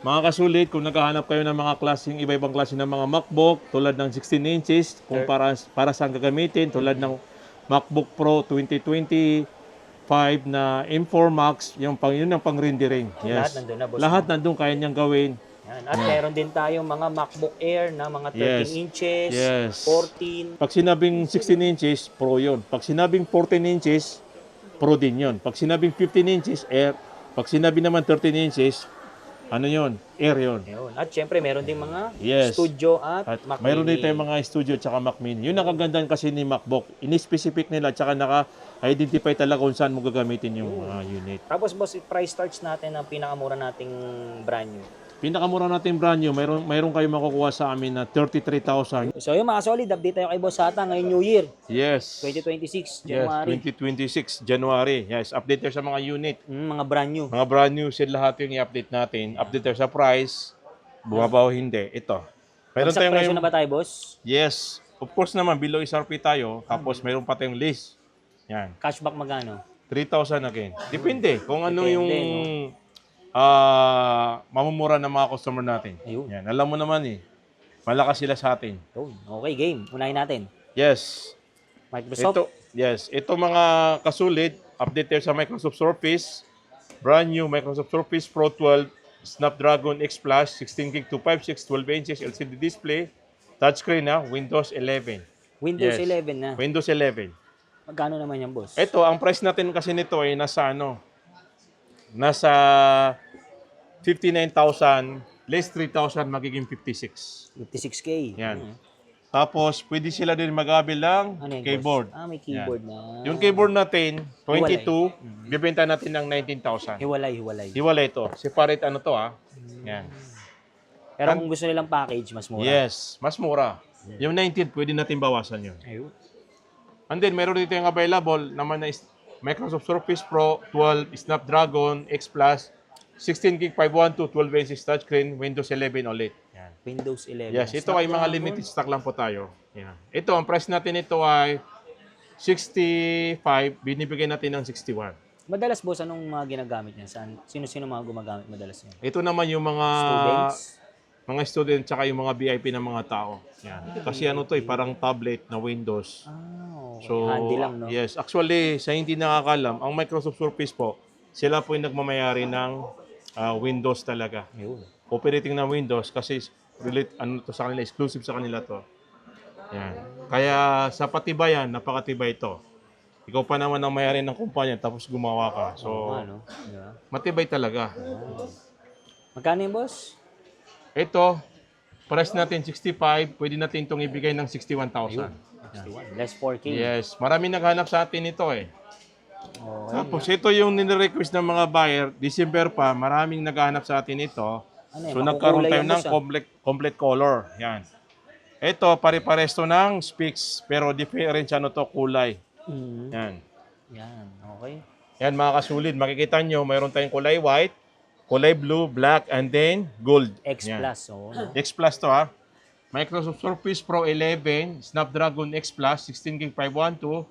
Mga kasulit, kung naghahanap kayo ng mga klaseng, iba-ibang klase ng mga MacBook, tulad ng 16 inches, kung para saan gagamitin, tulad ng MacBook Pro 2025 na M4 Max, yun ang pang-rendering. Lahat Yes. nandun na, boss. Lahat nandun, kaya niyang gawin. Yan. At meron din tayong mga MacBook Air na mga 13 Yes. inches, Yes. 14. Pag sinabing 16 inches, Pro yun. Pag sinabing 14 inches, Pro din yun. Pag sinabing 15 inches, Air. Pag sinabi naman 13 inches, ano yun? Air yun. Yun. At syempre, meron din mga Yes. studio at, At Mac mayroon din Mini. tayong mga studio at Mac Mini. Yun ang kagandahan kasi ni MacBook. Ini-specific nila at saka naka-identify talaga kung saan mo gagamitin yung unit. Tapos boss, price starts natin ang pinakamura nating brand new. Pinakamura natin brand new, mayroon kayo makukuha sa amin na 33,000. So yun mga solid, update tayo kay Boss Sata ngayong New Year, Yes. 2026, Yes, January. 2026, January. Yes, update tayo sa mga unit. Mga brand new. Mga brand new sila lahat yung i-update natin. Update tayo sa price. Bumaba o hindi. Ito. Meron Sa tayo presyo ngayon. na ba tayo, boss? Yes. Of course naman, below SRP tayo. Tapos meron pa tayong list. Yan. Cashback magkano? 3,000 again. Depende kung ano Depende, yung mamumura ng mga customer natin. Ayun. Yan. Alam mo naman eh. Malakas sila sa atin. Yun. Okay, game. Unahin natin. Yes. Microsoft. Ito mga kasulit, update tayo sa Microsoft Surface. Brand new Microsoft Surface Pro 12, Snapdragon X Plus, 16 gig 256, 12 inches LCD display, touchscreen na, Windows 11. Windows Yes. 11 na. Windows 11. Magkano naman yan, boss? Ito, ang price natin kasi nito ay nasa nasa 59,000, less 3,000, magiging 56. 56K. Yan. Tapos, pwede sila din mag-abil ng Ano yan, keyboard. boss? May keyboard na. Yung keyboard natin, 22, bibenta natin ng 19,000. Hiwalay. Hiwalay ito. Separate ano to Yan. Pero kung gusto nilang package, mas mura. Yes, mas mura. Yung 19, pwede natin bawasan yun. Ayun. And then, meron dito yung available naman na Microsoft Surface Pro 12, Snapdragon X Plus, 16 gig 512, 12 inches touchscreen, Windows 11 ulit. Yan. Windows 11. Yes, ito ay mga limited stock lang po tayo. Yan. Ito, ang price natin ito ay 65, binibigay natin ng 61. Madalas, boss, anong mga ginagamit niya? Sino-sino mga gumagamit madalas niya? Ito naman yung mga Students? tsaka yung mga VIP ng mga tao. Yan. Kasi ano to parang tablet na Windows. Okay. So, Handy lang, no? yes. Actually, sa hindi nakakalam, ang Microsoft Surface po, sila po yung nagmamayari ng Windows talaga. Ayun. Operating ng Windows kasi ano to sa kanila, exclusive sa kanila to. Yan. Kaya sa patibayan, napakatibay ito. Ikaw pa naman ang mayari ng kumpanya tapos gumawa ka. So, Ano? Diba? matibay talaga. Magkano yung boss? Ito, price natin 65, pwede natin itong ibigay ng 61,000. 61. Less 4K. Yes, marami naghanap sa atin ito eh. Okay. Tapos ito yung nire-request ng mga buyer, December pa, maraming naghahanap sa atin ito. Ano So nagkaroon tayo ng complete color. Yan. Ito, pare-pares to ng specs, pero different ano to, kulay. Yan. Yan. Okay. Yan mga kasulit, makikita nyo, mayroon tayong kulay white, kulay blue, black, and then gold. X Yan. Plus. Oh, no? X Plus to Microsoft Surface Pro 11, Snapdragon X Plus, 16 gig 512,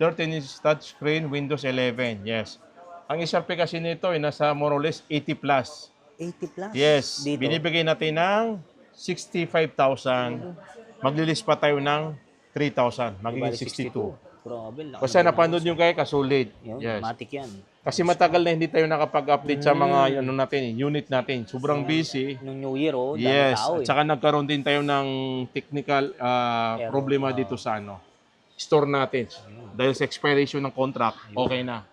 13 inch touchscreen, Windows 11. Yes. Ang SRP kasi nito ay nasa more or less 80 plus. 80 plus. Yes. Dito. Binibigay natin ng 65,000. Maglilis pa tayo ng 3,000. Magiging 62. Grabe. laki Kasi naman. napanood nyo kayo, kasulid. Yun, Yes. matic yan. Kasi matagal na hindi tayo nakapag-update sa mga unit natin. Sobrang busy. Nung New Year, dami Yes, tao at saka nagkaroon din tayo ng technical problema dito sa store natin. Dahil sa expiration ng contract, okay na.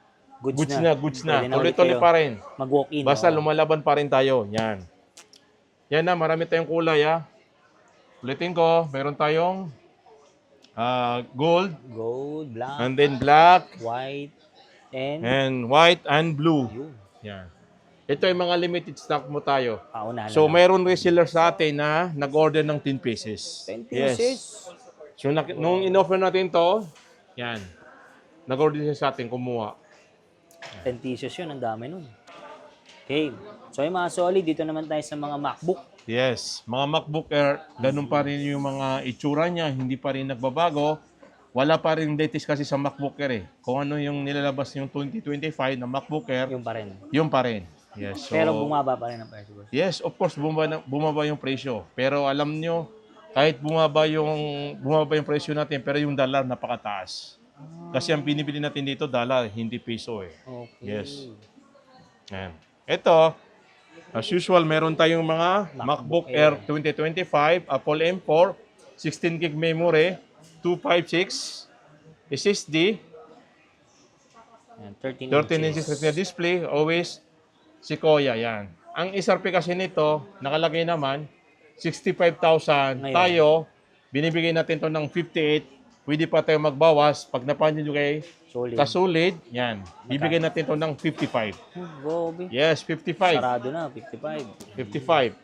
Goods na. Pwede na ulit Tuloy-tuloy kayo pa rin. Mag-walk-in. Basta lumalaban pa rin tayo. Yan. Yan na, marami tayong kulay Ulitin ko, meron tayong gold, Gold, black, and then black, white, and and white, and blue. yun. Yan. Ito ay mga limited stock mo tayo. Paunahan So, na lang. mayroon reseller sa atin na nag-order ng 10 pieces. 10 Yes. pieces. So, nung in-offer natin to, yan. Nag-order siya sa atin, kumuha. 10 pieces yun, ang dami nun. Okay. So yung mga solid, dito naman tayo sa mga MacBook. Yes. Mga MacBook Air, ganun pa rin yung mga itsura niya, hindi pa rin nagbabago. Wala pa rin latest kasi sa MacBook Air Kung ano yung nilalabas yung 2025 na MacBook Air, Yung pa rin. yun pa rin. Yes. So, Pero bumaba pa rin ang presyo, boss. yes, of course, bumaba yung presyo. Pero alam nyo, kahit bumaba yung presyo natin, pero yung dollar napakataas. Kasi ang binibili natin dito, dollar, hindi piso eh. Okay. Yes. Yan. Ito, as usual, meron tayong mga MacBook Air 2025, Apple M4, 16 gig memory, 256 SSD, Yan, 13 13 inches retina display, always Sequoia, yan. Ang SRP kasi nito, nakalagay naman, 65,000. Ngayon. Tayo, binibigay natin to ng 58. Pwede pa tayo magbawas. Pag napansin nyo kay Solid. Kasulid, yan. Bibigay natin to ng 55. Gobi. Yes, 55. Sarado na, 55. 55.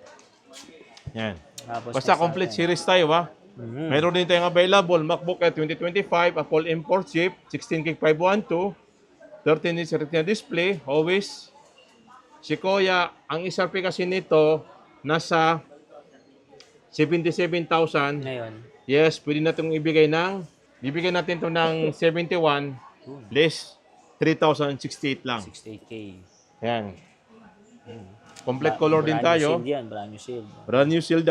Yan. Tapos Basta next complete natin. series tayo, ha? Mhm. Meron din tayong available, MacBook Air 2025, Apple M4 chip, 16 gig 512, 13 inch retina display, always Sequoia. Ang SRP kasi nito, nasa 77,000. Ngayon, Yes, pwede natin bibigyan natin to ng 71, less 3,068 lang. 68K. Yan. Complete color din Brand new tayo. shield yan, brand new shield. Brand new shield,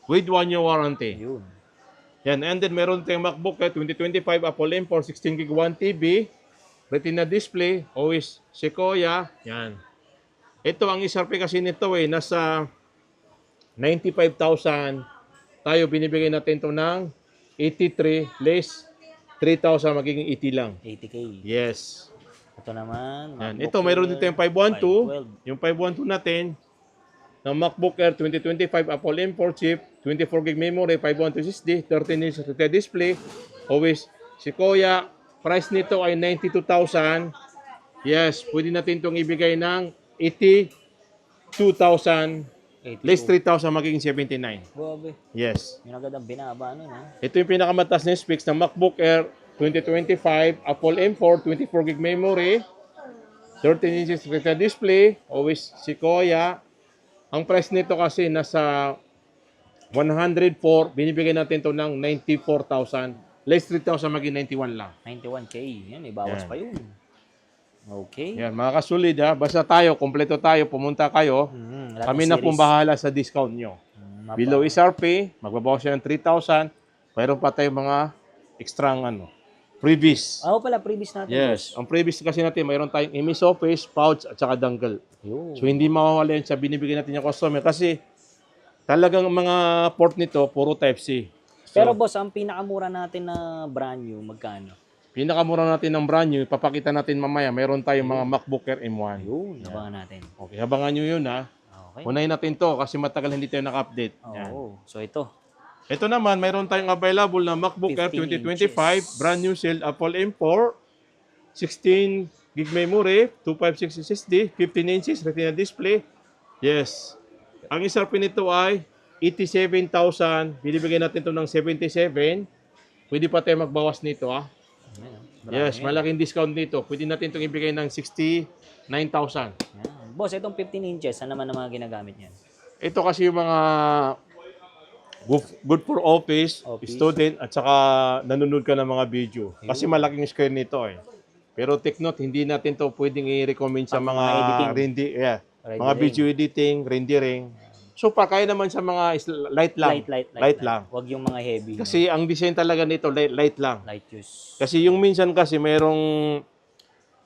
with 1 year warranty. Yun. Yan, and then meron tayong MacBook 2025 Apple M4 16 gig 1 TB, Retina display, always Sequoia. Yan. Ito ang SRP kasi nito nasa 95,000. Tayo binibigay natin to ng 83 less 3,000, magiging 80 lang. 80K. Yes. Ito naman. Yan. MacBook Ito mayroon Air dito yung 512. 512. Yung 512 natin ng MacBook Air 2025 Apple M4 chip, 24 gig memory, 512 SSD, 13 inch Retina display, always Sequoia. Price nito ay 92,000. Yes, pwede natin itong ibigay ng 82,000. 82. Less 3,000, magiging 79. Gobi. Yes. Yun agad ang binaba nun, ha? Ito yung pinakamataas na specs ng MacBook Air 2025, Apple M4, 24 gig memory, 13 inches Retina display, always Sequoia. Ang price nito kasi nasa 104, binibigay natin to ng 94,000. Less 3,000, maging 91 lang. 91K. Yan, ibawas Yan. pa yun. Okay. Yan, mga kasulid ha. Basta tayo, kompleto tayo, pumunta kayo. Lahat Kami ng na series. pong bahala sa discount nyo. Mapa- Below SRP, magbabawas siya ng 3,000. Mayroon pa tayong mga extra freebies. Ako pala, previous natin. Yes. Ang freebies kasi natin, mayroon tayong MS Office, pouch, at saka dongle. Yun. So, hindi mawawala yun sa binibigyan natin yung customer. Kasi, talagang mga port nito, puro Type-C. So, Pero boss, ang pinakamura natin na brand new, magkano? pinakamura natin ng brand new, ipapakita natin mamaya, mayroon tayong mga MacBook Air M1. Yun, abangan natin. Okay, habangan nyo yun ha. Okay. Unahin natin to kasi matagal hindi tayo naka-update. Yan. Oo. So ito. Ito naman, mayroon tayong available na MacBook Air 15 2025, inches. brand new shield, Apple M4, 16 gig memory, 256 SSD, 15 inches Retina display. Yes. Ang SRP nito ay 87,000. Binibigyan natin to ng 77. Pwede pa tayo magbawas nito Ayan, Yes, marami yan. malaking discount nito. Pwede natin itong ibigay ng 69,000. Yan. Boss, itong 15 inches, saan naman ang mga ginagamit niyan? Ito kasi yung mga good for office, student, at saka nanonood ka ng mga video. Kasi malaking screen nito Pero take note, hindi natin to pwedeng i-recommend sa mga editing. mga Rendering. video editing, rendering. So, kaya naman sa mga light lang. Light lang. Huwag yung mga heavy. Kasi ang design talaga nito, light lang. Light use. Kasi yung minsan kasi mayroong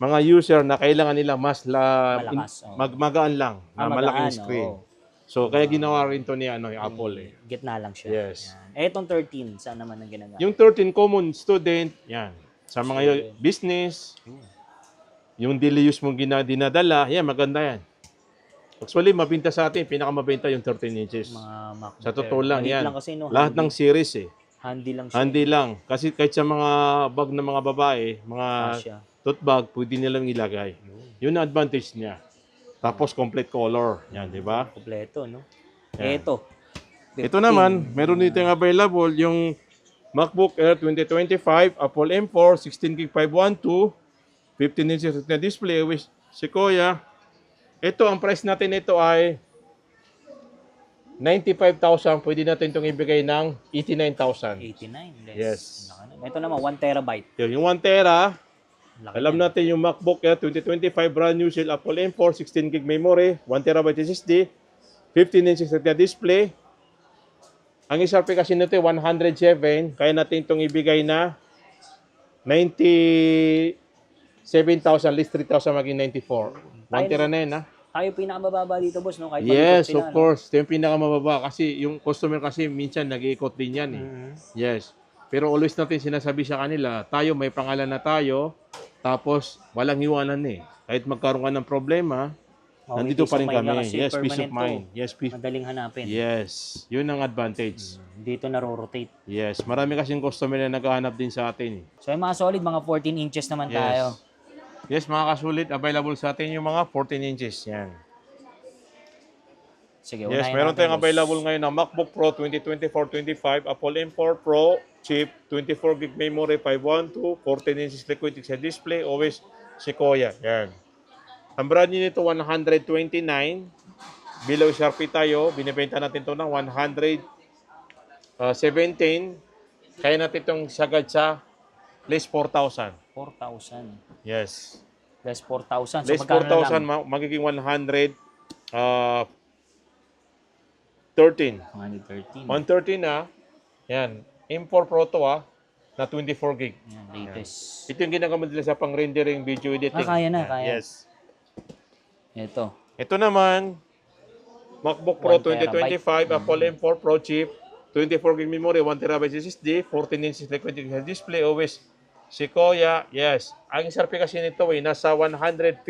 mga user na kailangan nila mas Malakas, magaan lang, na magaan, malaking screen. oo. So, kaya ginawa rin to ni yung Apple Gitna lang siya. Yes. Yan. Itong 13, saan naman ang ginagamit? Yung 13 common student, yan. Sa mga business, yung daily use mong dinadala, yan, maganda yan. Actually, mabinta sa atin, pinakamabenta yung 13 inches. Mga MacBook Sa totoo lang, Maliit yan. lang kasi, no? Lahat ng series Handy lang siya. Handy lang. Kasi kahit sa mga bag ng mga babae, mga Siya. tote bag, pwede nilang ilagay. Yun ang advantage niya. Tapos complete color. Yan, di ba? Kompleto, no? Yan. Ito. Ito naman, meron dito yung available, yung MacBook Air 2025, Apple M4, 16 gig 512, 15 inches Retina display with Sequoia. Ito, ang price natin nito ay 95,000. Pwede natin itong ibigay ng 89,000. 89. Yes. Ito naman, 1 terabyte. Yung 1 tera, Laki Alam yan. natin yung MacBook 2025 brand new shell Apple M4, 16 gig memory, 1 terabyte SSD, 15 inches na display. Ang SRP kasi nito 107, kaya natin itong ibigay na 97,000 less 3,000 maging 94. 1 tera na yun, ha? Tayo pinakamababa dito, boss, no? Kahit Yes, malikot sila, of course. Ito yung pinakamababa kasi yung customer kasi minsan nag-iikot din yan, eh. Mhm. Yes. Pero always natin sinasabi sa kanila, tayo may pangalan na tayo, tapos walang iwanan, eh. Kahit magkaroon ka ng problema, Oh, nandito may pa rin peace of mind kami. ka kasi Yes, peace of permanent to. mind. Yes, peace. Madaling hanapin. Yes. Yun ang advantage. Dito na-rotate. Yes. Marami kasing customer na naghahanap din sa atin, eh. So, yung mga solid, mga 14 inches naman tayo. Yes, mga kasulit, available sa atin yung mga 14 inches. Yan. Sige, Yes, unahin meron natin, tayong boss. available ngayon na MacBook Pro 2024-25, Apple M4 Pro chip, 24 gig memory, 512, 14 inches liquid sa display, always Sequoia. Yan. Ang brand new nito 129. Below Sharpie tayo, binibenta natin ito ng 117. Kaya natin itong sagad sa less 4,000. 4,000. Yes. Less 4,000. So, Less magkano na 4,000, lang? magiging 113. 113. 113 na. Yan. M4 Pro to na 24 gig. Yan, latest. Ito yung ginagamit nila sa pang-rendering, video editing. Kaya na, Yan. kaya. Yes. Ito. Ito naman, MacBook Pro 1 terabyte. 2025, Apple M4 Pro chip, 24 gig memory, 1 terabyte SSD, 14 inches liquid display, always Sequoia. Yes. Ang SRP kasi nito ay nasa 158.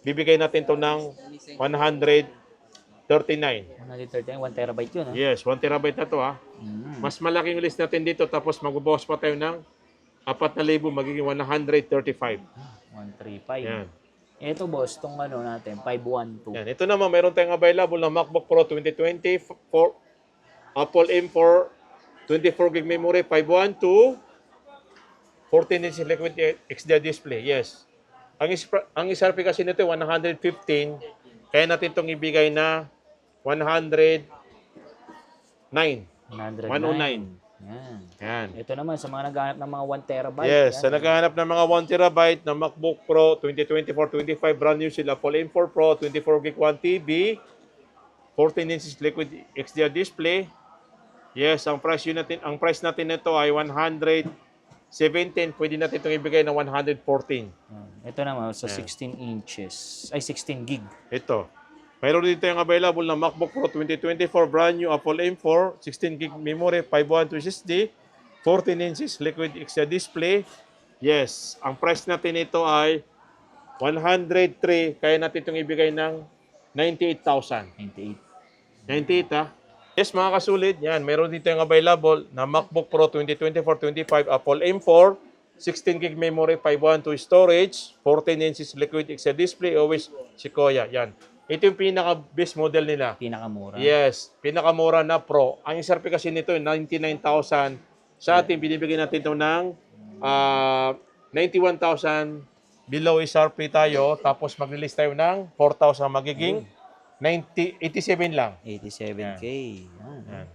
Bibigay natin to ng 139. 139, 1 terabyte yun. Yes, 1 terabyte na to Mas malaking list natin dito tapos magbabawas pa tayo ng 4,000 magiging 135. 135. Yan. Ito, boss, itong ano natin, 512. Yan. Ito naman, meron tayong available na MacBook Pro 2024, Apple M4, 24 gig memory, 512, 14 inch liquid XDR display. Yes. Ang SRP kasi nito 115, kaya natin itong ibigay na 109. 109. 109. Yan. Yan. Ito naman sa mga naghahanap ng mga 1 terabyte. Yes, yan. sa naghahanap ng mga 1 terabyte na MacBook Pro 2024-25 brand new sila Apple M4 Pro 24 gig 1 TB 14 inches liquid XDR display. Yes, ang price natin nito ay 117. Pwede natin itong ibigay ng 114. Yan. Ito naman sa 16 inches. Ay, 16 gig. Ito. Mayroon dito yung available na MacBook Pro 2024 brand new Apple M4, 16 gig memory, 512 SSD, 14 inches liquid XDR display. Yes, ang price natin ito ay 103, kaya natin itong ibigay ng 98,000. 98 Yes, mga kasulit, yan, mayroon dito yung available na MacBook Pro 2024-25 Apple M4, 16 gig memory, 512 storage, 14 inches liquid XDR display, always Sequoia. Yan. Ito yung pinaka-best model nila. Pinakamura. Yes, pinakamura na Pro. Ang SRP kasi nito ay 99,000. Sa atin, binibigyan natin ito ng 91,000. Below SRP tayo. Tapos mag-release tayo ng 4,000. Magiging 87 lang. 87K. Yan. Yan.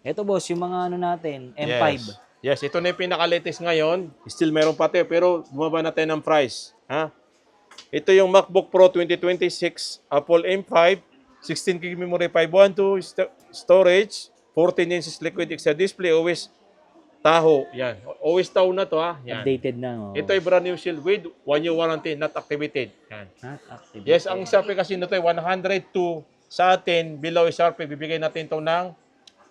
Ito, boss, yung mga ano natin, M5. Yes, ito na yung pinaka-latest ngayon. Still meron pa tayo, pero bumaba na tayo ng price. Ito yung MacBook Pro 2026, Apple M5, 16 gig memory, 512 storage, 14 inches liquid XDR display, always Tahoe. Yan. Always Tahoe na to Yan. Updated na. Oh. Ito ay brand new shield with 1 year warranty, not activated. Yan. Not active. Yes, ang SRP kasi nito ay 102. Sa atin, below SRP, bibigay natin ito ng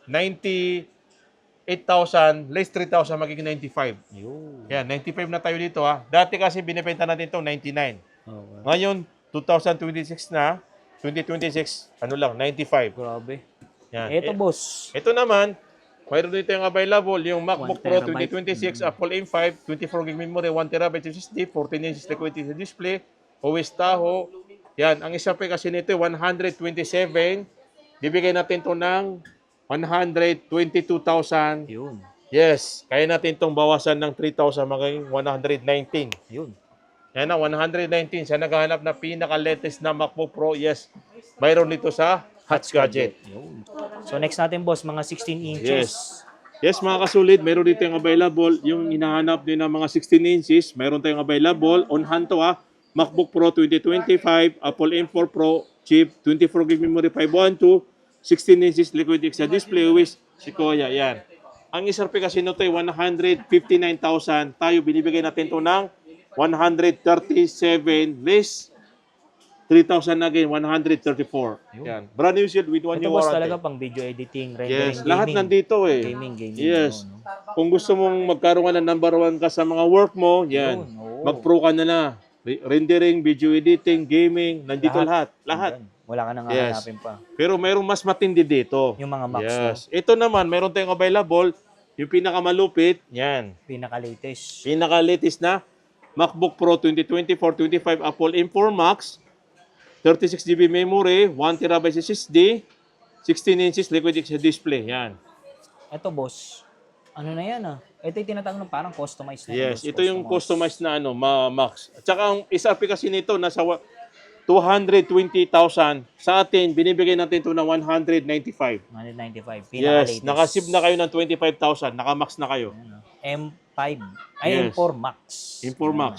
98,000, less 3,000, magiging 95. Ayun. Yan, 95 na tayo dito Dati kasi binibenta natin ito 99. Oh, Ngayon, 2026 na, 2026, 95. grabe. Yan. Ito, boss. Ito naman, mayroon dito yung available, yung MacBook 1 Pro terabyte. 2026, Apple M5, 24 gig memory, 1 terabyte SSD, 14 inches liquid display, OS Tahoe. Yan, ang isa pa kasi nito 127. Bibigay natin to ng 122,000. Ayun. Yes, kaya natin itong bawasan ng 3,000 magiging 119. Ayun. Yan na, 119. Sa naghahanap na pinaka-latest na MacBook Pro, yes, mayroon dito sa Hutch Gadget. Ayun. So, next natin, boss, mga 16 inches. Yes. Yes, mga kasulid, meron dito yung available. Yung hinahanap din ng mga 16 inches, meron tayong available. On hand to MacBook Pro 2025, Apple M4 Pro chip, 24 gig memory 512, 16 inches liquid XDR display with Sequoia. Yan. Ang SRP kasi nito ay 159,000. Tayo binibigay natin to ng 137 less 3,000 again, 134. Yan. Brand new shield with 1 Ito year boss warranty. talaga pang video editing, rendering, Yes, lahat gaming. nandito eh. Gaming. Yes. No? Kung gusto mong magkaroon ka ng number 1 ka sa mga work mo, yan. Yun, oo. Mag-pro ka na. Rendering, video editing, gaming, nandito lahat. Lahat. Nandyan. Wala ka nang Yes. hahanapin pa. Pero mayroong mas matindi dito. Yung mga Macs, Yes. Ito naman, mayroon tayong available. Yung pinakamalupit, yan. Pinaka-latest. Pinaka-latest na MacBook Pro 2024-25 Apple M4 Max, 36GB memory, 1TB SSD, 16 inches liquid XDR display. Yan. Ito boss, ano na yan Ito yung tinatawag ng parang customized na. Yes, boss, ito yung customized na Max. At saka ang SRP kasi nito nasa 220,000. Sa atin, binibigay natin ito na 195. 195. Yes, Pinaka-latest. nakasib na kayo ng 25,000. Naka-max na kayo. M5. Ay, Yes. M4 Max. M4 Max.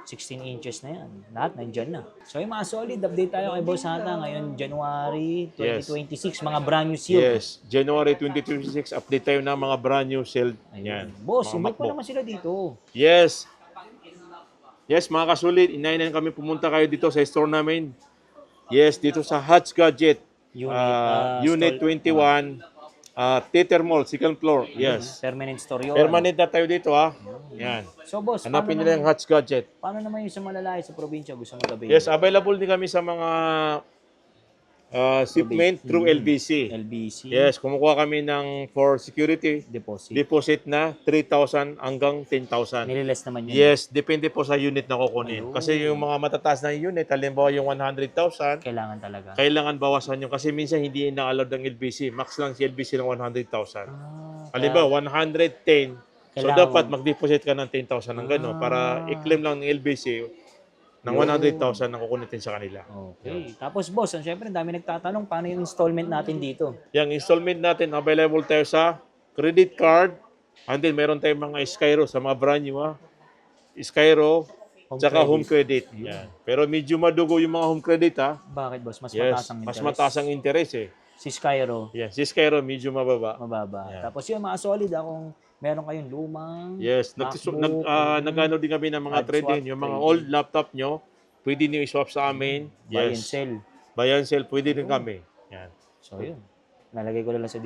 16 inches na yan. Lahat nandyan na. So yung mga solid, update tayo kay Boss Hata ngayon January 2026. Mga brand new seal. Yes, January 2026, update tayo ng mga brand new sale. Yan. Boss, Mga invite mo MacBook. naman sila dito. Yes. Yes, mga kasulit, inainan kami pumunta kayo dito sa store namin. Yes, dito sa Hutch Gadget. Unit 21, Theater Mall, second floor. Yes. Permanent store yun. Permanent na tayo dito Yan. So boss, Hanapin nila yung Hutch Gadget. paano naman yung sa malalaki sa probinsya gusto mo gabi? Yes, available din kami sa mga shipment through LBC. LBC. Yes, kumukuha kami ng for security Deposit. deposit na 3,000 hanggang 10,000. Nililes naman yun. Yes, depende po sa unit na kukunin. Kasi yung mga matataas na unit, halimbawa yung 100,000, Kailangan talaga. kailangan bawasan yun kasi minsan hindi na-allowed ng LBC. Max lang si LBC ng 100,000. Ah, Halimbawa, 110. So, Kailangan- dapat mag-deposit ka ng 10,000 ng gano'n para i-claim lang ng LBC ng 100,000 na kukunin sa kanila. Okay. Tapos boss, syempre, ang dami nagtatanong paano yung installment natin dito. Yung installment natin, available tayo sa credit card. And then, meron tayong mga Skyro sa mga brand new. Skyro, tsaka home credit. Yan. Pero medyo madugo yung mga home credit. Bakit boss? Mas Yes, mataas ang mas interest. mataas ang interest Si Skyro, Yes, si Skyro medyo mababa. mababa. Yeah. Tapos yung mga solid, kung meron kayong lumang Yes, MacBook, nag-ano din kami ng mga Add trade-in. swap, Yung mga trade-in. old laptop nyo, pwede nyo i-swap sa amin. buy and Yes. sell. Buy and sell, pwede din kami. Yan. So yun. Nalagay ko lang sa